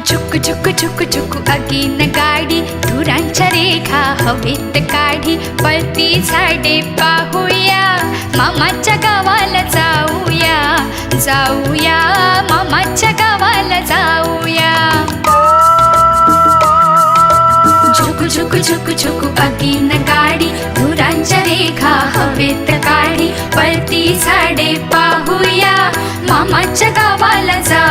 छुक छुक छुक छुक अगीन गाडी धुरांच्या रेखा हवेत काढी पळती झाडे पाहूया मामाच्या गावाला जाऊया जाऊया मामाच्या गावाला जाऊया झुक झुक झुक झुक अगीन गाडी धुरांच्या रेखा हवेत काढी पळती झाडे पाहूया मामाच्या गावाला जाऊया